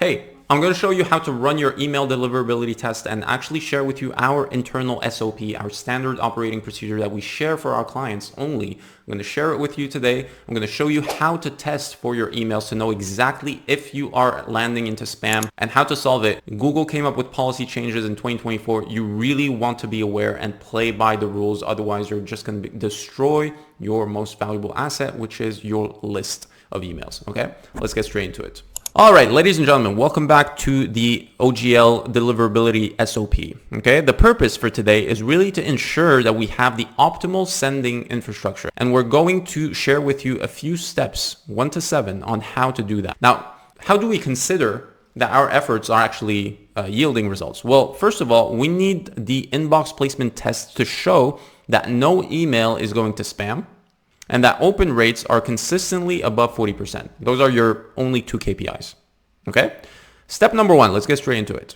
Hey, I'm going to show you how to run your email deliverability test and actually share with you our internal SOP, our standard operating procedure that we share for our clients only. I'm going to share it with you today. I'm going to show you how to test for your emails to know exactly if you are landing into spam and how to solve it. Google came up with policy changes in 2024. You really want to be aware and play by the rules. Otherwise, you're just going to destroy your most valuable asset, which is your list of emails. Okay, let's get straight into it. All right, ladies and gentlemen, welcome back to the OGL deliverability SOP. Okay, the purpose for today is really to ensure that we have the optimal sending infrastructure. And we're going to share with you a few steps, 1 to 7, on how to do that. Now, how do we consider that our efforts are actually yielding results? Well, first of all, we need the inbox placement test to show that no email is going to spam, and that open rates are consistently above 40%. Those are your only 2 KPIs, okay? Step number 1, let's get straight into it,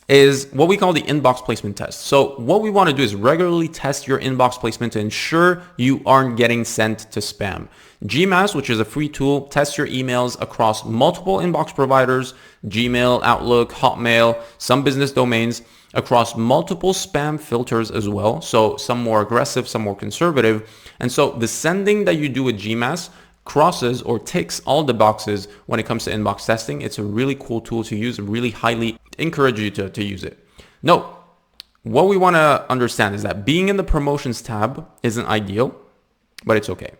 is what we call the inbox placement test. So what we want to do is regularly test your inbox placement to ensure you aren't getting sent to spam. GMass, which is a free tool, tests your emails across multiple inbox providers, Gmail, Outlook, Hotmail, some business domains, across multiple spam filters as well. So some more aggressive, some more conservative. And so the sending that you do with GMass crosses or ticks all the boxes when it comes to inbox testing. It's a really cool tool to use. Really highly encourage you to use it. No, what we want to understand is that being in the promotions tab isn't ideal, but it's okay.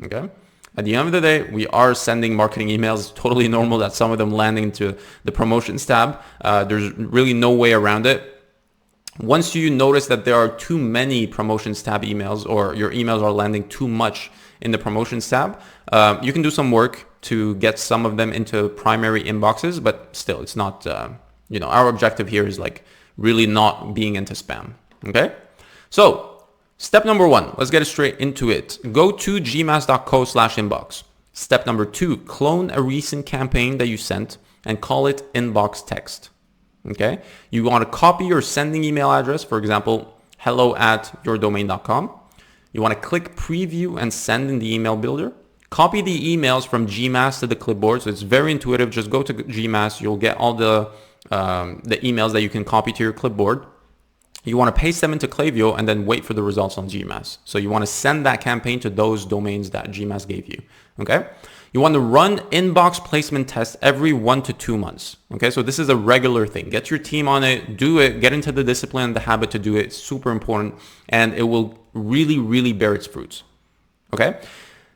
Okay. At the end of the day, we are sending marketing emails. It's totally normal that some of them land into the promotions tab. There's really no way around it. Once you notice that there are too many promotions tab emails or your emails are landing too much in the promotions tab, you can do some work to get some of them into primary inboxes, but still it's not, our objective here is like really not being into spam. Okay. So step number 1, let's get straight into it. Go to gmass.co/inbox. Step number 2, clone a recent campaign that you sent and call it inbox text. Okay. You want to copy your sending email address, for example, hello@yourdomain.com. You want to click preview and send in the email builder. Copy the emails from GMass to the clipboard. So it's very intuitive. Just go to GMass. You'll get all the emails that you can copy to your clipboard. You want to paste them into Klaviyo and then wait for the results on GMass. So you want to send that campaign to those domains that GMass gave you. Okay. You want to run inbox placement tests every 1 to 2 months. Okay. So this is a regular thing. Get your team on it, do it, get into the discipline, the habit to do it. It's super important and it will really, really bear its fruits. Okay.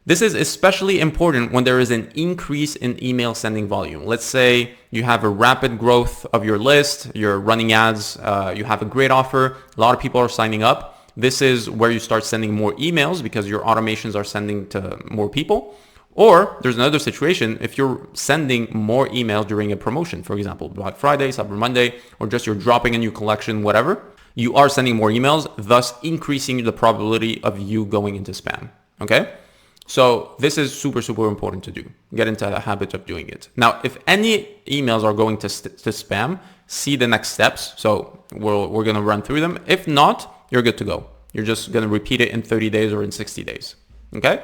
This is especially important when there is an increase in email sending volume. Let's say you have a rapid growth of your list, you're running ads, you have a great offer, a lot of people are signing up. This is where you start sending more emails because your automations are sending to more people. Or there's another situation if you're sending more emails during a promotion, for example, Black Friday, Cyber Monday, or just you're dropping a new collection, whatever, you are sending more emails, thus increasing the probability of you going into spam. Okay. So this is super, super important to do. Get into the habit of doing it. Now, if any emails are going to spam, see the next steps. So we're going to run through them. If not, you're good to go. You're just going to repeat it in 30 days or in 60 days. Okay.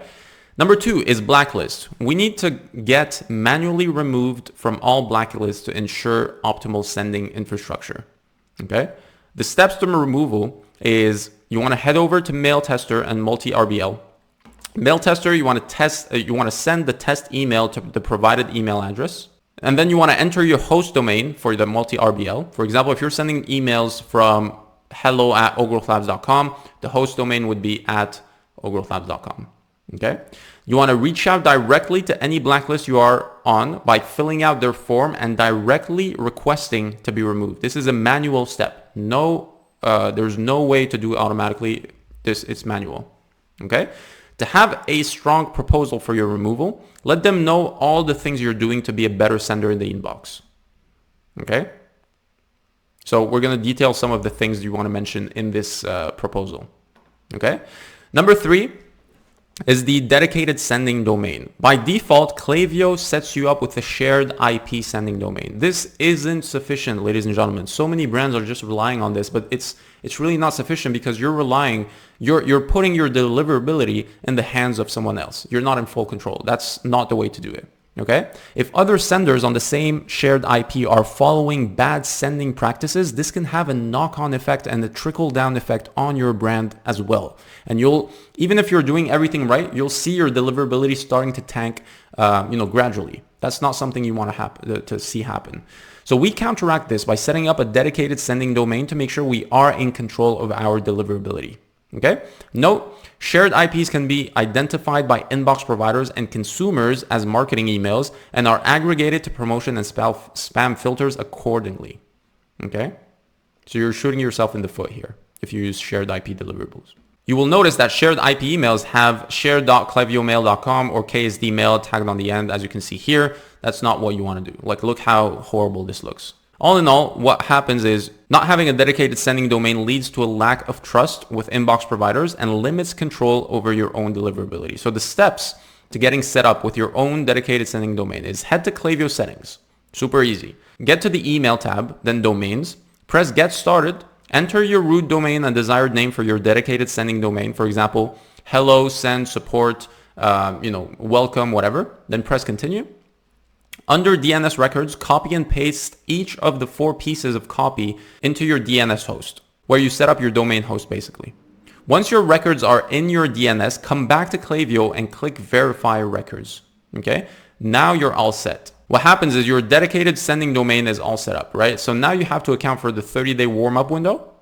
Number 2 is blacklist. We need to get manually removed from all blacklists to ensure optimal sending infrastructure. Okay. The steps to removal is you want to head over to Mail Tester and Multi-RBL. Mail Tester, you want to send the test email to the provided email address. And then you want to enter your host domain for the multi-RBL. For example, if you're sending emails from hello@ogrowthlabs.com, the host domain would be @ogrowthlabs.com. Okay. You want to reach out directly to any blacklist you are on by filling out their form and directly requesting to be removed. This is a manual step. There's no way to do it automatically. It's manual. Okay. To have a strong proposal for your removal, let them know all the things you're doing to be a better sender in the inbox. Okay. So we're going to detail some of the things you want to mention in this proposal. Okay. Number 3 is the dedicated sending domain. By default, Klaviyo sets you up with a shared IP sending domain. This isn't sufficient, ladies and gentlemen. So many brands are just relying on this, but it's really not sufficient because you're putting your deliverability in the hands of someone else. You're not in full control. That's not the way to do it. Okay? If other senders on the same shared IP are following bad sending practices, this can have a knock-on effect and a trickle-down effect on your brand as well. And even if you're doing everything right, you'll see your deliverability starting to tank, gradually. That's not something you want to see happen. So we counteract this by setting up a dedicated sending domain to make sure we are in control of our deliverability. Okay? Note, shared IPs can be identified by inbox providers and consumers as marketing emails and are aggregated to promotion and spam filters accordingly. Okay? So you're shooting yourself in the foot here if you use shared IP deliverables. You will notice that shared IP emails have share.cleviomail.com or KSD mail tagged on the end, as you can see here. That's not what you want to do. Like, look how horrible this looks. All in all, what happens is not having a dedicated sending domain leads to a lack of trust with inbox providers and limits control over your own deliverability. So the steps to getting set up with your own dedicated sending domain is head to Klaviyo settings. Super easy. Get to the email tab, then domains, press get started, enter your root domain and desired name for your dedicated sending domain. For example, hello, send, support, welcome, whatever. Then press continue. Under DNS records, copy and paste each of the 4 pieces of copy into your DNS host, where you set up your domain host basically. Once your records are in your DNS, come back to Klaviyo and click verify records. Okay? Now you're all set. What happens is your dedicated sending domain is all set up, right? So now you have to account for the 30-day warm-up window.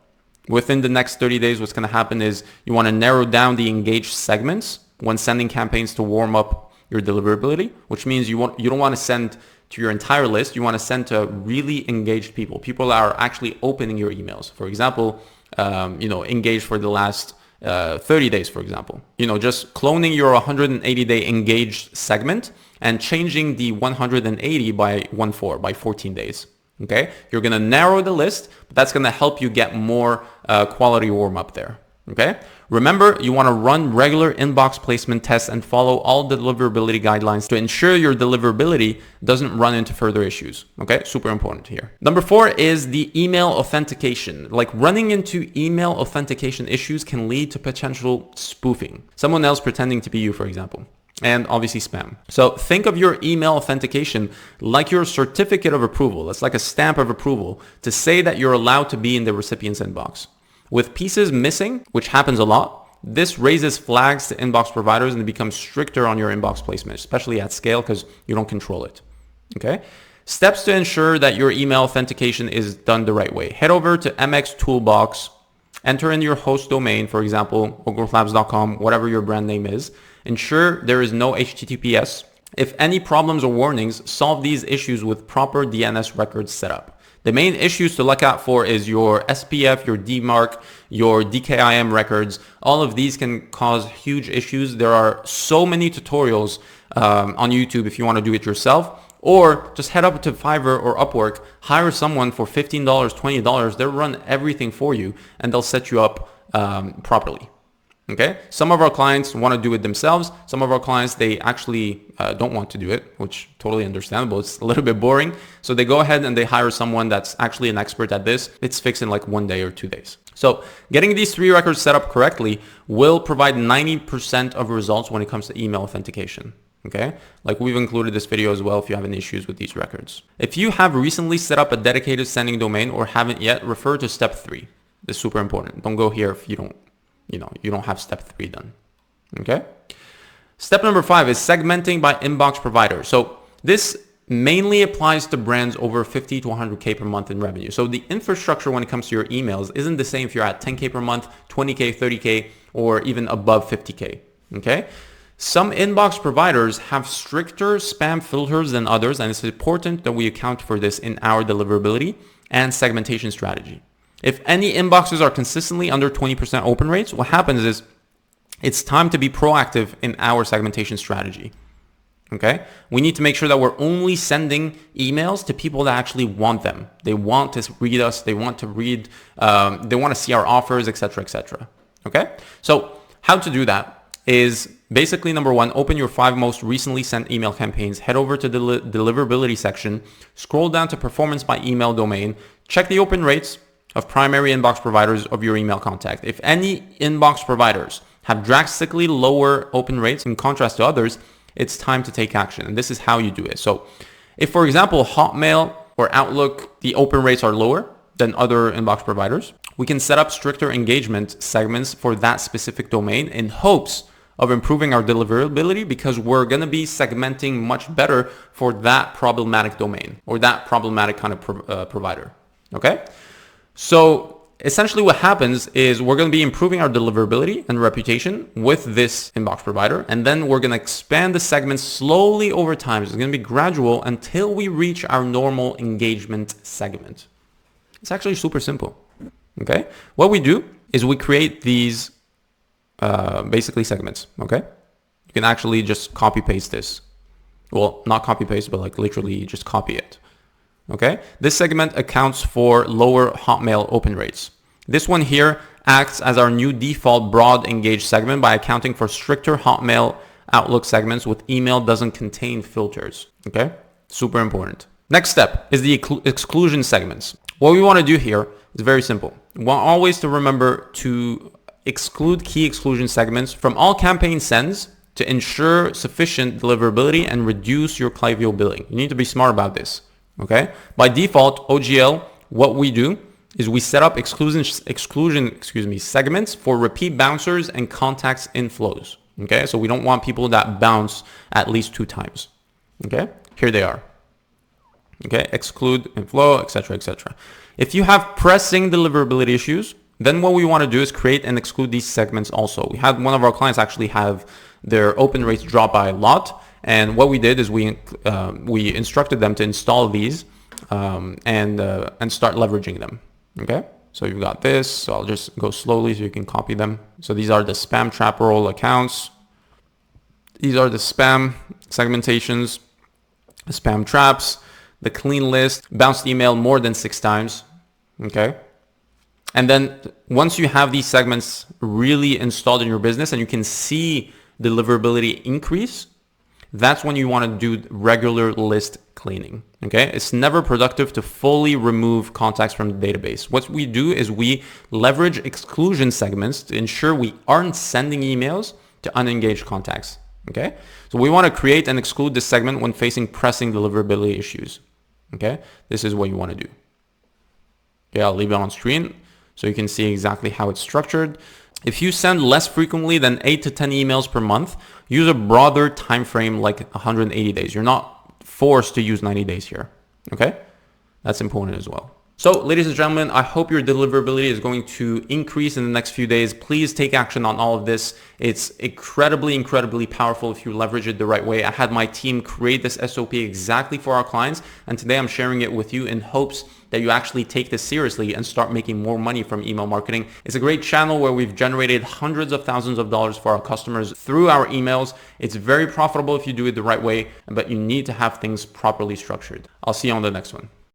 Within the next 30 days, what's going to happen is you want to narrow down the engaged segments when sending campaigns to warm up your deliverability, which means you don't want to send to your entire list. You want to send to really engaged people that are actually opening your emails. For example, engaged for the last 30 days, for example. Just cloning your 180-day engaged segment and changing the 180 by 14 days. Okay? You're going to narrow the list, but that's going to help you get more quality warm up there. Okay? Remember, you want to run regular inbox placement tests and follow all deliverability guidelines to ensure your deliverability doesn't run into further issues. Okay, super important here. Number 4 is the email authentication. Like, running into email authentication issues can lead to potential spoofing. Someone else pretending to be you, for example. And obviously spam. So think of your email authentication like your certificate of approval. It's like a stamp of approval to say that you're allowed to be in the recipient's inbox. With pieces missing, which happens a lot, this raises flags to inbox providers and it becomes stricter on your inbox placement, especially at scale because you don't control it. Okay? Steps to ensure that your email authentication is done the right way. Head over to MX Toolbox, enter in your host domain, for example, growthlabs.com, whatever your brand name is. Ensure there is no HTTPS. If any problems or warnings, solve these issues with proper DNS records set up. The main issues to look out for is your SPF, your DMARC, your DKIM records. All of these can cause huge issues. There are so many tutorials on YouTube if you want to do it yourself, or just head up to Fiverr or Upwork, hire someone for $15, $20. They'll run everything for you and they'll set you up properly. Okay. Some of our clients want to do it themselves. Some of our clients, they actually don't want to do it, which totally understandable. It's a little bit boring. So they go ahead and they hire someone that's actually an expert at this. It's fixed in like 1 day or 2 days. So getting these 3 records set up correctly will provide 90% of results when it comes to email authentication. Okay. Like, we've included this video as well if you have any issues with these records. If you have recently set up a dedicated sending domain or haven't yet, refer to step 3. It's super important. Don't go here if you don't have step 3 done. Okay. Step number 5 is segmenting by inbox provider. So this mainly applies to brands over 50 to 100K per month in revenue. So the infrastructure when it comes to your emails isn't the same if you're at 10K per month, 20K, 30K, or even above 50K. Okay. Some inbox providers have stricter spam filters than others, and it's important that we account for this in our deliverability and segmentation strategy. If any inboxes are consistently under 20% open rates, what happens is it's time to be proactive in our segmentation strategy. Okay? We need to make sure that we're only sending emails to people that actually want them. They want to read us. They want to read. They want to see our offers, etc., etc. Okay? So how to do that is basically, number 1, open your 5 most recently sent email campaigns, head over to the deliverability section, scroll down to performance by email domain, check the open rates of primary inbox providers of your email contact. If any inbox providers have drastically lower open rates in contrast to others, it's time to take action. And this is how you do it. So if, for example, Hotmail or Outlook, the open rates are lower than other inbox providers, we can set up stricter engagement segments for that specific domain in hopes of improving our deliverability, because we're going to be segmenting much better for that problematic domain or that problematic kind of provider. Okay? So essentially what happens is we're going to be improving our deliverability and reputation with this inbox provider, and then we're going to expand the segments slowly over time. So it's going to be gradual until we reach our normal engagement segment. It's actually super simple. Okay? What we do is we create these basically segments. Okay? You can actually just copy paste this. Well, not copy paste, but like literally just copy it. Okay? This segment accounts for lower Hotmail open rates. This one here acts as our new default broad engaged segment by accounting for stricter Hotmail Outlook segments with email doesn't contain filters. Okay? Super important. Next step is the exclusion segments. What we want to do here is very simple. We want always to remember to exclude key exclusion segments from all campaign sends to ensure sufficient deliverability and reduce your Klaviyo billing. You need to be smart about this. Okay? By default, OGL, what we do is we set up exclusion segments for repeat bouncers and contacts inflows. Okay? So we don't want people that bounce at least 2 times. Okay? Here they are. Okay? Exclude inflow, etc., etc. If you have pressing deliverability issues, then what we want to do is create and exclude these segments also. We had one of our clients actually have their open rates drop by a lot. And what we did is we instructed them to install these and start leveraging them. Okay, so you've got this. So I'll just go slowly so you can copy them. So these are the spam trap roll accounts. These are the spam segmentations, the spam traps, the clean list, bounced email more than 6 times. Okay. And then once you have these segments really installed in your business and you can see deliverability increase, that's when you want to do regular list cleaning. Okay. It's never productive to fully remove contacts from the database. What we do is we leverage exclusion segments to ensure we aren't sending emails to unengaged contacts. Okay. So we want to create and exclude this segment when facing pressing deliverability issues. Okay. This is what you want to do. Okay. I'll leave it on screen so you can see exactly how it's structured. If you send less frequently than 8 to 10 emails per month, use a broader time frame like 180 days. You're not forced to use 90 days here. Okay? That's important as well. So, ladies and gentlemen, I hope your deliverability is going to increase in the next few days. Please take action on all of this. It's incredibly, incredibly powerful if you leverage it the right way. I had my team create this SOP exactly for our clients, and today I'm sharing it with you in hopes that you actually take this seriously and start making more money from email marketing. It's a great channel where we've generated hundreds of thousands of dollars for our customers through our emails. It's very profitable if you do it the right way, but you need to have things properly structured. I'll see you on the next one.